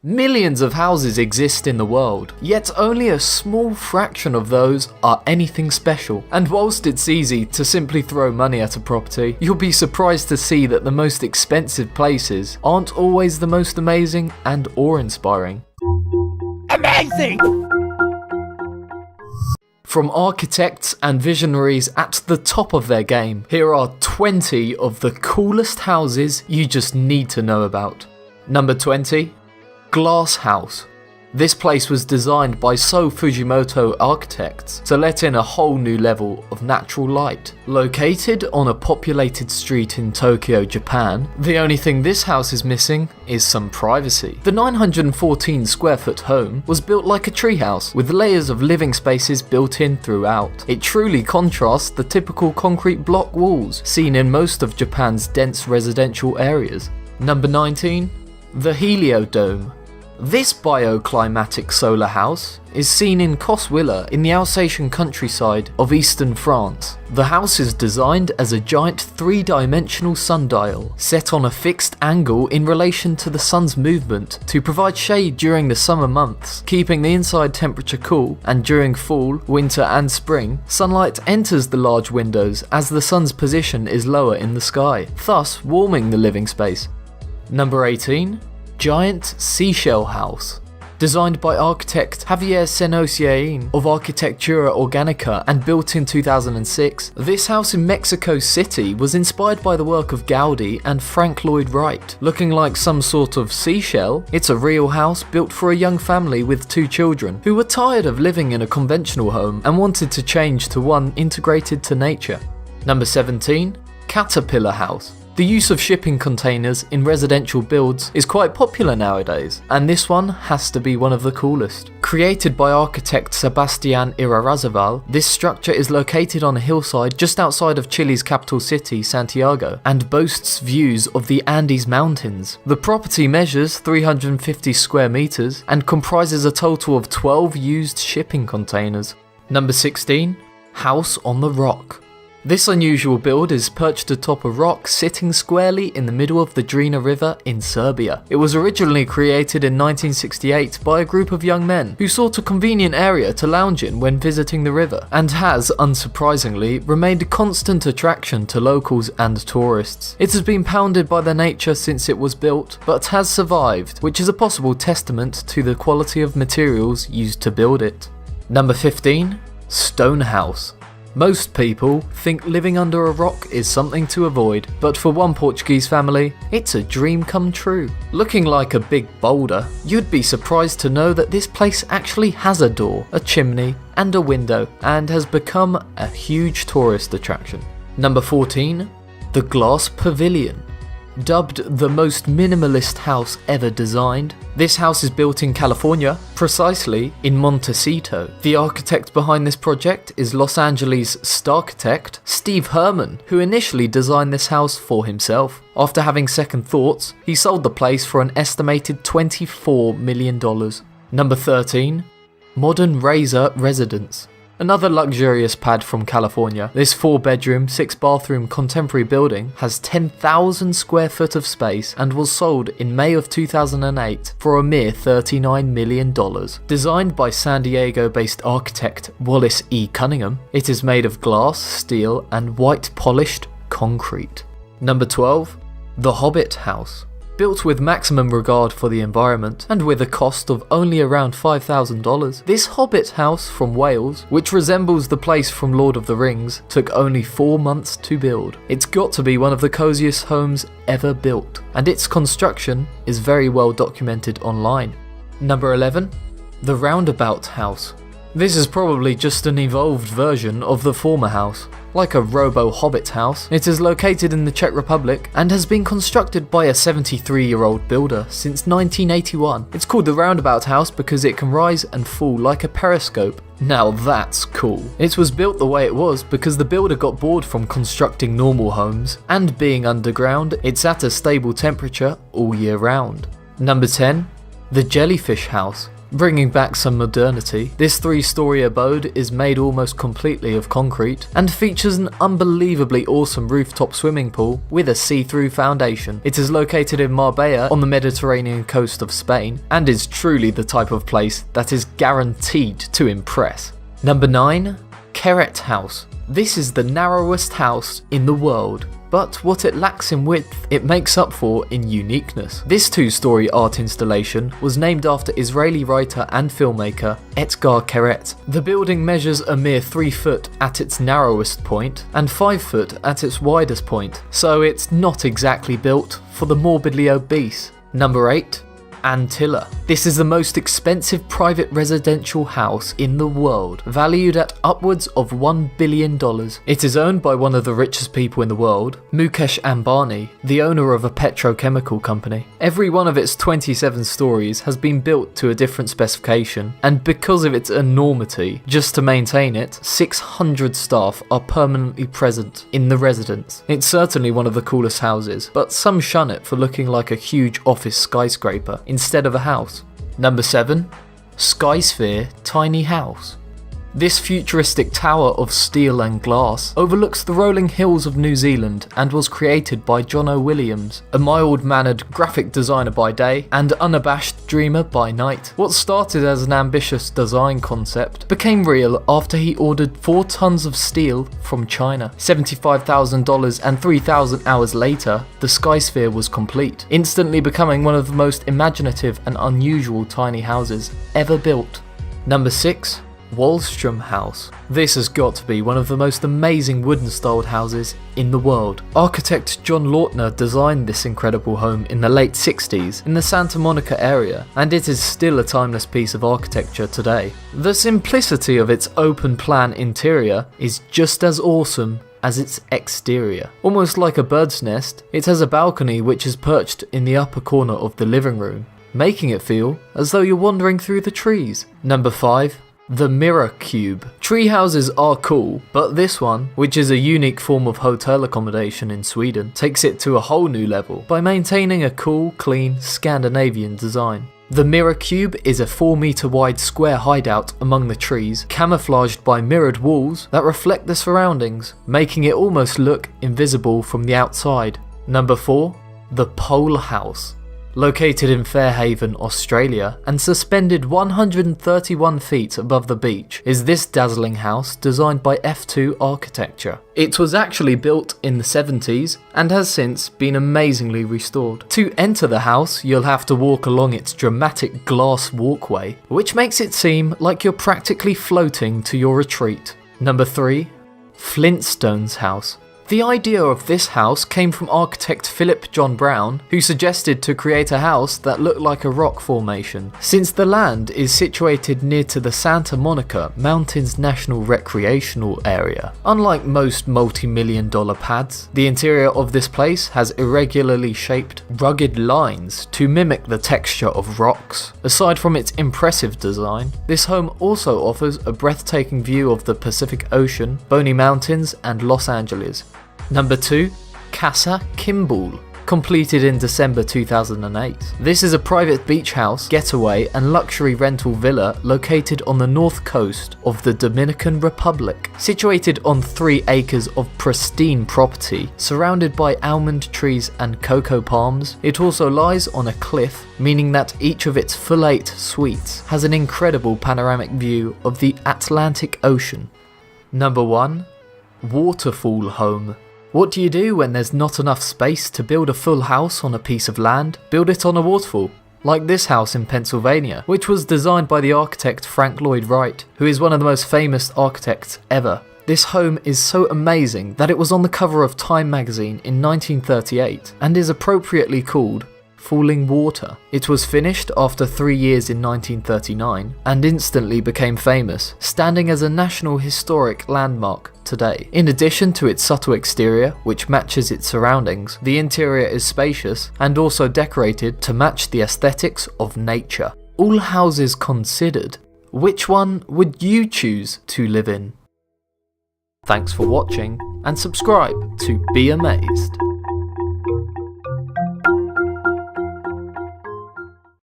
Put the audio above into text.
Millions of houses exist in the world, yet only a small fraction of those are anything special. And whilst it's easy to simply throw money at a property, you'll be surprised to see that the most expensive places aren't always the most amazing and awe-inspiring. Amazing! From architects and visionaries at the top of their game, here are 20 of the coolest houses you just need to know about. Number 20. Glass House. This place was designed by So Fujimoto architects to let in a whole new level of natural light. Located on a populated street in Tokyo, Japan, the only thing this house is missing is some privacy. The 914 square foot home was built like a treehouse, with layers of living spaces built in throughout. It truly contrasts the typical concrete block walls seen in most of Japan's dense residential areas. Number 19. The Heliodome. This bioclimatic solar house is seen in Coswiller in the Alsatian countryside of eastern France. The house is designed as a giant three-dimensional sundial, set on a fixed angle in relation to the sun's movement to provide shade during the summer months, keeping the inside temperature cool, and during fall, winter and spring, sunlight enters the large windows as the sun's position is lower in the sky, thus warming the living space. Number 18. Giant Seashell House. Designed by architect Javier Senosiain of Arquitectura Organica and built in 2006, this house in Mexico City was inspired by the work of Gaudi and Frank Lloyd Wright. Looking like some sort of seashell, it's a real house built for a young family with 2 children who were tired of living in a conventional home and wanted to change to one integrated to nature. Number 17. Caterpillar House. The use of shipping containers in residential builds is quite popular nowadays, and this one has to be one of the coolest. Created by architect Sebastián Irarrázaval, this structure is located on a hillside just outside of Chile's capital city, Santiago, and boasts views of the Andes Mountains. The property measures 350 square meters and comprises a total of 12 used shipping containers. Number 16. House on the Rock. This unusual build is perched atop a rock sitting squarely in the middle of the Drina River in Serbia. It was originally created in 1968 by a group of young men who sought a convenient area to lounge in when visiting the river, and has, unsurprisingly, remained a constant attraction to locals and tourists. It has been pounded by the nature since it was built, but has survived, which is a possible testament to the quality of materials used to build it. Number 15. Stone House. Most people think living under a rock is something to avoid, but for one Portuguese family, it's a dream come true. Looking like a big boulder, you'd be surprised to know that this place actually has a door, a chimney, and a window, and has become a huge tourist attraction. Number 14. The Glass Pavilion. Dubbed the most minimalist house ever designed, this house is built in California, precisely in Montecito. The architect behind this project is Los Angeles Starchitect Steve Herman, who initially designed this house for himself. After having second thoughts, he sold the place for an estimated $24 million. Number 13. Modern Razor Residence. Another luxurious pad from California, this 4-bedroom, 6-bathroom contemporary building has 10,000 square foot of space and was sold in May of 2008 for a mere $39 million. Designed by San Diego-based architect Wallace E. Cunningham, it is made of glass, steel, and white polished concrete. Number 12. The Hobbit House. Built with maximum regard for the environment, and with a cost of only around $5,000, this Hobbit house from Wales, which resembles the place from Lord of the Rings, took only 4 months to build. It's got to be one of the coziest homes ever built, and its construction is very well documented online. Number 11. The Roundabout House. This is probably just an evolved version of the former house. Like a robo-hobbit house, it is located in the Czech Republic and has been constructed by a 73-year-old builder since 1981. It's called the Roundabout House because it can rise and fall like a periscope. Now that's cool. It was built the way it was because the builder got bored from constructing normal homes, and being underground, it's at a stable temperature all year round. Number 10. The Jellyfish House. Bringing back some modernity, this 3-story abode is made almost completely of concrete and features an unbelievably awesome rooftop swimming pool with a see-through foundation. It is located in Marbella on the Mediterranean coast of Spain and is truly the type of place that is guaranteed to impress. Number 9. Keret House. This is the narrowest house in the world, but what it lacks in width, it makes up for in uniqueness. This 2-story art installation was named after Israeli writer and filmmaker Etgar Keret. The building measures a mere 3 foot at its narrowest point and 5 foot at its widest point, so it's not exactly built for the morbidly obese. Number 8. Antilla. This is the most expensive private residential house in the world, valued at upwards of $1 billion. It is owned by one of the richest people in the world, Mukesh Ambani, the owner of a petrochemical company. Every one of its 27 stories has been built to a different specification, and because of its enormity, just to maintain it, 600 staff are permanently present in the residence. It's certainly one of the coolest houses, but some shun it for looking like a huge office skyscraper instead of a house. Number 7. Skysphere Tiny House. This futuristic tower of steel and glass overlooks the rolling hills of New Zealand and was created by John O. Williams, a mild-mannered graphic designer by day and unabashed dreamer by night. What started as an ambitious design concept became real after he ordered 4 tons of steel from China. $75,000 and 3,000 hours later, the Skysphere was complete, instantly becoming one of the most imaginative and unusual tiny houses ever built. Number 6. Wallstrom House. This has got to be one of the most amazing wooden styled houses in the world. Architect John Lautner designed this incredible home in the late 60s in the Santa Monica area, and it is still a timeless piece of architecture today. The simplicity of its open plan interior is just as awesome as its exterior. Almost like a bird's nest, it has a balcony which is perched in the upper corner of the living room, making it feel as though you're wandering through the trees. Number 5. The Mirror Cube. Tree houses are cool, but this one, which is a unique form of hotel accommodation in Sweden, takes it to a whole new level by maintaining a cool, clean, Scandinavian design. The Mirror Cube is a 4-meter wide square hideout among the trees, camouflaged by mirrored walls that reflect the surroundings, making it almost look invisible from the outside. Number 4. The Pole House. Located in Fairhaven, Australia, and suspended 131 feet above the beach, is this dazzling house designed by F2 Architecture. It was actually built in the 70s and has since been amazingly restored. To enter the house, you'll have to walk along its dramatic glass walkway, which makes it seem like you're practically floating to your retreat. Number 3. Flintstones House. The idea of this house came from architect Philip John Brown, who suggested to create a house that looked like a rock formation. Since the land is situated near to the Santa Monica Mountains National Recreational Area, unlike most multi-million-dollar pads, the interior of this place has irregularly shaped, rugged lines to mimic the texture of rocks. Aside from its impressive design, this home also offers a breathtaking view of the Pacific Ocean, Boney Mountains, and Los Angeles. Number 2. Casa Kimball. Completed in December 2008. This is a private beach house, getaway and luxury rental villa located on the north coast of the Dominican Republic. Situated on 3 acres of pristine property, surrounded by almond trees and cocoa palms, it also lies on a cliff, meaning that each of its full 8 suites has an incredible panoramic view of the Atlantic Ocean. Number 1. Waterfall Home. What do you do when there's not enough space to build a full house on a piece of land? Build it on a waterfall, like this house in Pennsylvania, which was designed by the architect Frank Lloyd Wright, who is one of the most famous architects ever. This home is so amazing that it was on the cover of Time magazine in 1938 and is appropriately called Falling Water. It was finished after 3 years in 1939 and instantly became famous, standing as a National Historic Landmark today. In addition to its subtle exterior, which matches its surroundings, the interior is spacious and also decorated to match the aesthetics of nature. All houses considered, which one would you choose to live in? Thanks for watching and subscribe to Be Amazed.